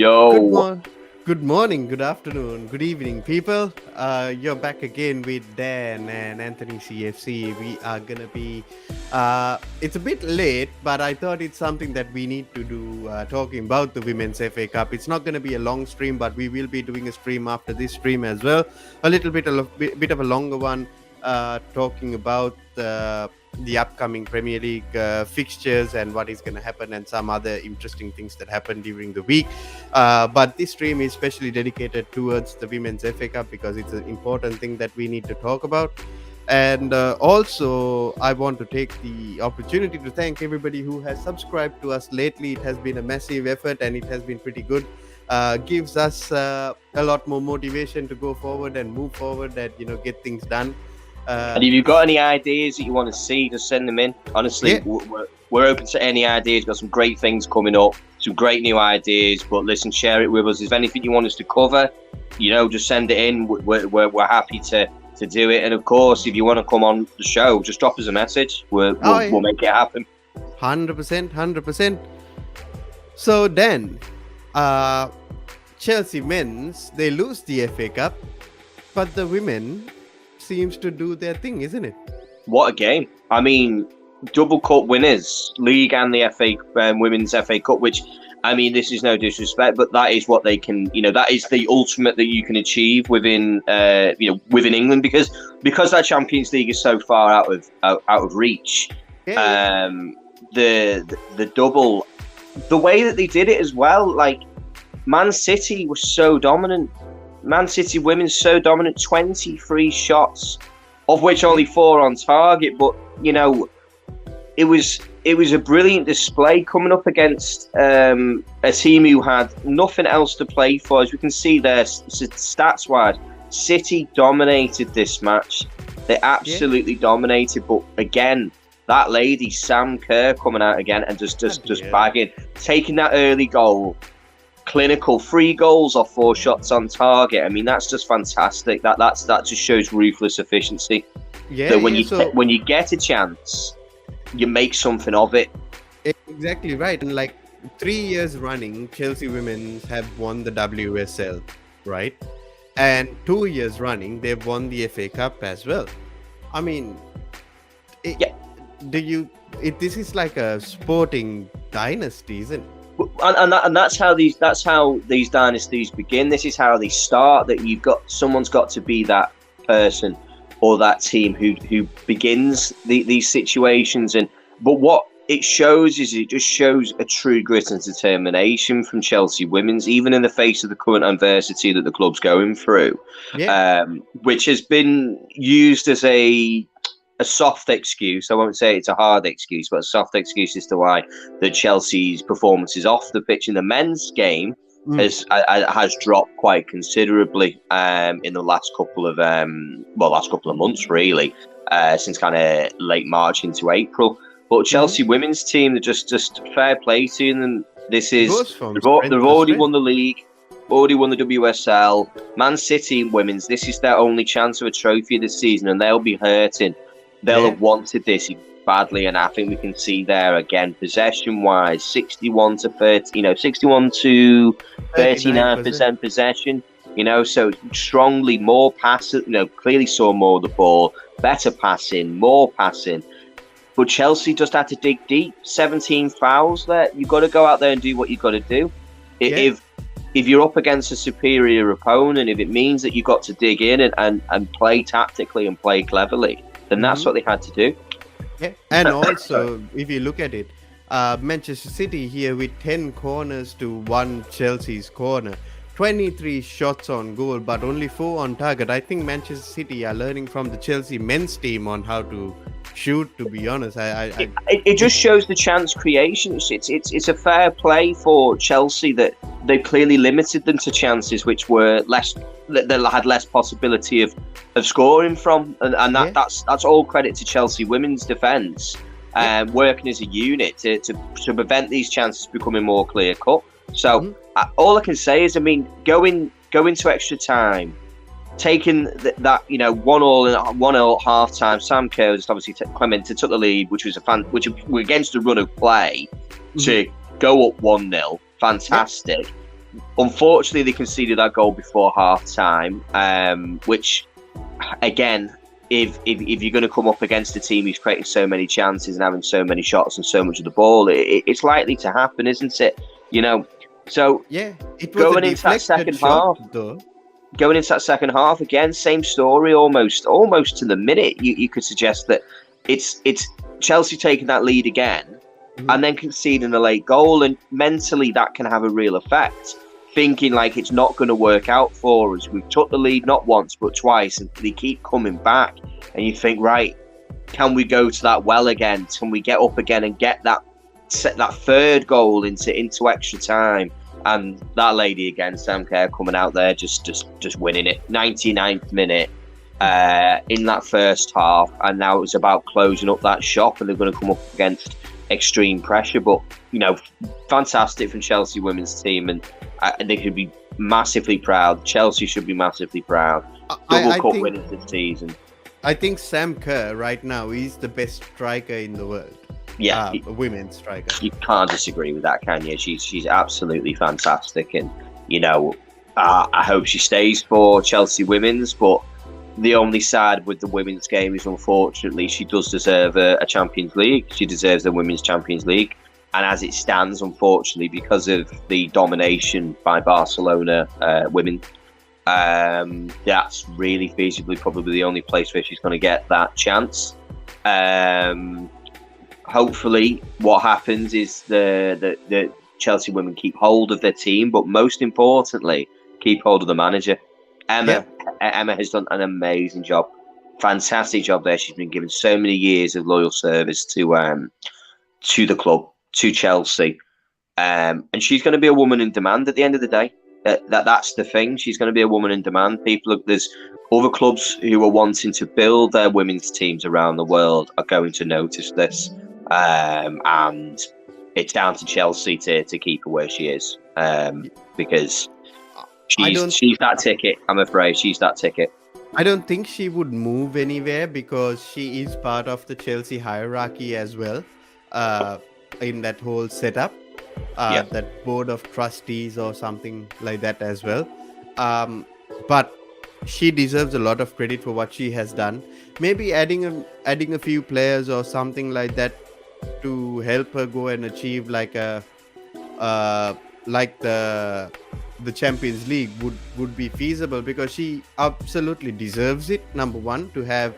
Yo, Good morning, good afternoon, good evening, people. You're back again with Dan and Anthony CFC. We are gonna be. It's a bit late, but I thought it's something that we need to do. Talking about the Women's FA Cup. It's not gonna be a long stream, but we will be doing a stream after this stream as well. A little bit, bit of a longer one. Talking about the upcoming Premier League fixtures and what is going to happen and some other interesting things that happened during the week. But this stream is specially dedicated towards the Women's FA Cup because it's an important thing that we need to talk about. And also, I want to take the opportunity to thank everybody who has subscribed to us lately. It has been a massive effort and it has been pretty good. Gives us a lot more motivation to go forward and move forward and, get things done. and if you've got any ideas that you want to see, just send them in. Honestly, Yeah. we're open to any ideas. We've got some great things coming up, some great new ideas. But listen, share it with us. If anything you want us to cover, just send it in. We're happy to do it. And of course, if you want to come on the show, just drop us a message. We'll make it happen. 100%. So then, Chelsea men's, they lose the FA Cup, but the women seems to do their thing, isn't it? What a game! I mean, double cup winners, league and the women's FA Cup. Which, I mean, this is no disrespect, but that is what they can. That is the ultimate that you can achieve within England because that Champions League is so far out of reach. Yeah. The double, the way that they did it as well, like Man City was so dominant. Man City women so dominant, 23 shots, of which only 4 on target. But it was a brilliant display coming up against a team who had nothing else to play for. As we can see there, stats wise, City dominated this match. They absolutely dominated. But again, that lady Sam Kerr coming out again and just bagging, taking that early goal. Clinical 3 goals or 4 shots on target. I mean, that's just fantastic. That just shows ruthless efficiency. Yeah. So when you get a chance, you make something of it. Exactly right. And like 3 years running, Chelsea women have won the WSL, right? And 2 years running, they've won the FA Cup as well. I mean, this is like a sporting dynasty, isn't it? And that's how these dynasties begin. This is how they start. That someone's got to be that person or that team who begins these situations. But what it shows is it just shows a true grit and determination from Chelsea women's, even in the face of the current adversity that the club's going through, which has been used as a soft excuse. I won't say it's a hard excuse, but a soft excuse as to why the Chelsea's performances off the pitch in the men's game has dropped quite considerably in the last couple of months, really, since kind of late March into April. But Chelsea women's team, they're just fair play to them. They've already won the league, already won the WSL. Man City women's, this is their only chance of a trophy this season, and they'll be hurting. They'll have wanted this badly, and I think we can see there again, possession-wise, 61 to 39% possession. So strongly more passing. Clearly saw more of the ball, better passing, more passing. But Chelsea just had to dig deep. 17 fouls there. You've got to go out there and do what you've got to do. If you're up against a superior opponent, if it means that you've got to dig in and play tactically and play cleverly, then that's what they had to do. Yeah. And also, if you look at it, Manchester City here with 10 corners to 1 Chelsea's corner. 23 shots on goal, but only 4 on target. I think Manchester City are learning from the Chelsea men's team on how to shoot, to be honest. It just shows the chance creation. It's a fair play for Chelsea that they clearly limited them to chances which were less, that had less possibility of scoring from, and that's all credit to Chelsea women's defence, working as a unit to prevent these chances becoming more clear cut. So all I can say is, I mean, going to extra time, taking that 1-1 half time. Sam Kerr just obviously Clement took the lead, which was which were against the run of play to go up 1-0. Fantastic. Unfortunately, they conceded that goal before half time, which, again, if you're going to come up against a team who's creating so many chances and having so many shots and so much of the ball, it's likely to happen, isn't it? So Yeah, it was a going into that deflected second shot, half, though. again, same story almost to the minute. You could suggest that it's Chelsea taking that lead again and then conceding a late goal, and mentally that can have a real effect. Thinking like it's not going to work out for us. We've took the lead not once but twice, and they keep coming back. And you think, right, can we go to that well again? Can we get up again and get that third goal into extra time? And that lady again, Sam Kerr, coming out there just winning it. 99th minute in that first half, and now it's about closing up that shop, and they're going to come up against extreme pressure. But fantastic from Chelsea women's team, and they could be massively proud. Chelsea should be massively proud. Double cup winners this season. I think Sam Kerr right now is the best striker in the world. Yeah, women's striker. You can't disagree with that, can you? She's absolutely fantastic, and I hope she stays for Chelsea women's. But the only side with the women's game is, unfortunately, she does deserve a Champions League. She deserves the Women's Champions League. And as it stands, unfortunately, because of the domination by Barcelona women, that's really feasibly probably the only place where she's going to get that chance. Hopefully, what happens is the Chelsea women keep hold of their team, but most importantly, keep hold of the manager. Emma has done an amazing job. Fantastic job there. She's been given so many years of loyal service to the club, to Chelsea, and she's going to be a woman in demand at the end of the day. That's the thing. She's going to be a woman in demand. There's other clubs who are wanting to build their women's teams around the world are going to notice this, and it's down to Chelsea to keep her where she is, because she's that ticket. I'm afraid she's that ticket. I don't think she would move anywhere because she is part of the Chelsea hierarchy as well, in that whole setup, that board of trustees or something like that as well. But she deserves a lot of credit for what she has done. Maybe adding a few players or something like that to help her go and achieve like the Champions League would be feasible, because she absolutely deserves it. Number one, to have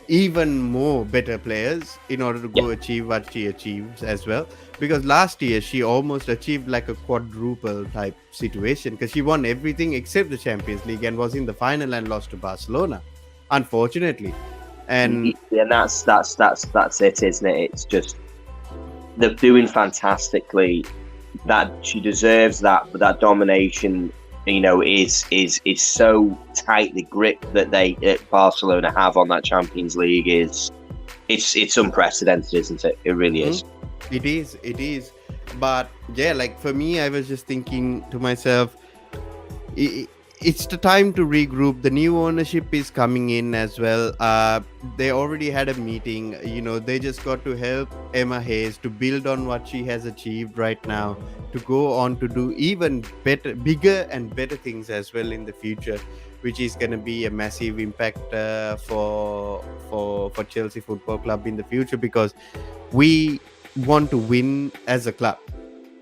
even more better players in order to go achieve what she achieves as well. Because last year she almost achieved like a quadruple type situation, because she won everything except the Champions League and was in the final and lost to Barcelona, unfortunately. And that's it, isn't it? It's just they're doing fantastically. That she deserves that, but that domination, is so tightly gripped that Barcelona have on that Champions League it's unprecedented, isn't it? It really is. It is. But yeah, like for me, I was just thinking to myself, it's the time to regroup. The new ownership is coming in as well. They already had a meeting. They just got to help Emma Hayes to build on what she has achieved right now, to go on to do even better, bigger and better things as well in the future, which is going to be a massive impact for Chelsea Football Club in the future, because we want to win as a club.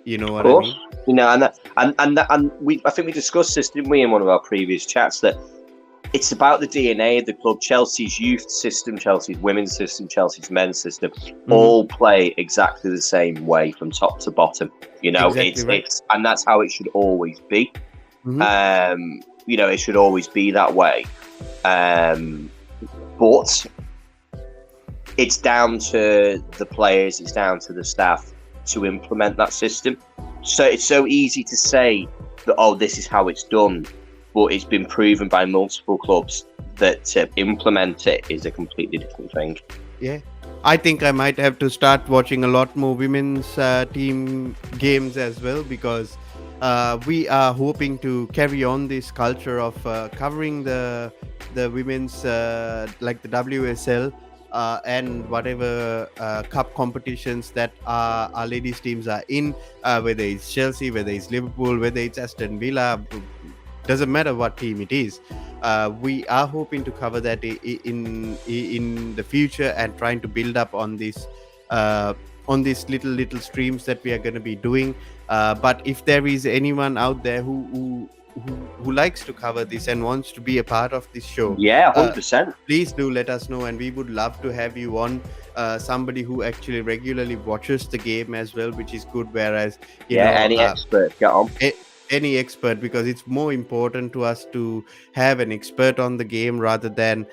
You know what I mean? I think we discussed this, didn't we, in one of our previous chats, that it's about the DNA of the club. Chelsea's youth system, Chelsea's women's system, Chelsea's men's system, all play exactly the same way from top to bottom. Exactly right. And that's how it should always be. It should always be that way. But it's down to the players, it's down to the staff to implement that system. So it's so easy to say that, this is how it's done, but it's been proven by multiple clubs that to implement it is a completely different thing. Yeah, I think I might have to start watching a lot more women's team games as well, because we are hoping to carry on this culture of covering the women's like the WSL and whatever cup competitions that our ladies teams are in, whether it's Chelsea, whether it's Liverpool, whether it's Aston Villa, doesn't matter what team it is. We are hoping to cover that in the future, and trying to build up uh, on these little streams that we are going to be doing. But if there is anyone out there who likes to cover this and wants to be a part of this show, Yeah, 100%. please do let us know, and we would love to have you on. Somebody who actually regularly watches the game as well, which is good. Whereas, Any expert, get on. Any expert, because it's more important to us to have an expert on the game rather than,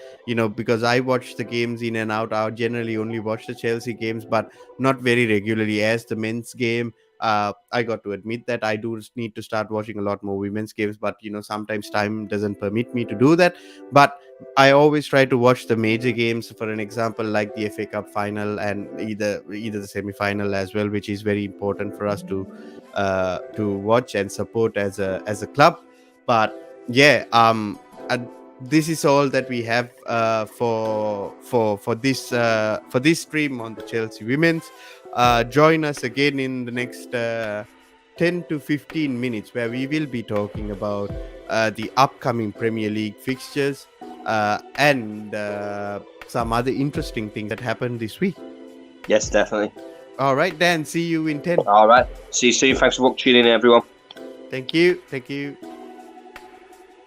because I watch the games in and out. I generally only watch the Chelsea games, but not very regularly. As the men's game, I got to admit that I do need to start watching a lot more women's games, but sometimes time doesn't permit me to do that. But I always try to watch the major games, for an example, like the FA Cup final, and either the semi-final as well, which is very important for us to watch and support as a club. But yeah, this is all that we have for this stream on the Chelsea Women's. Join us again in the next 10 to 15 minutes, where we will be talking about the upcoming Premier League fixtures and some other interesting things that happened this week. Yes, definitely. All right, Dan, see you in 10. All right. See you soon. Thanks for tuning in, everyone. Thank you.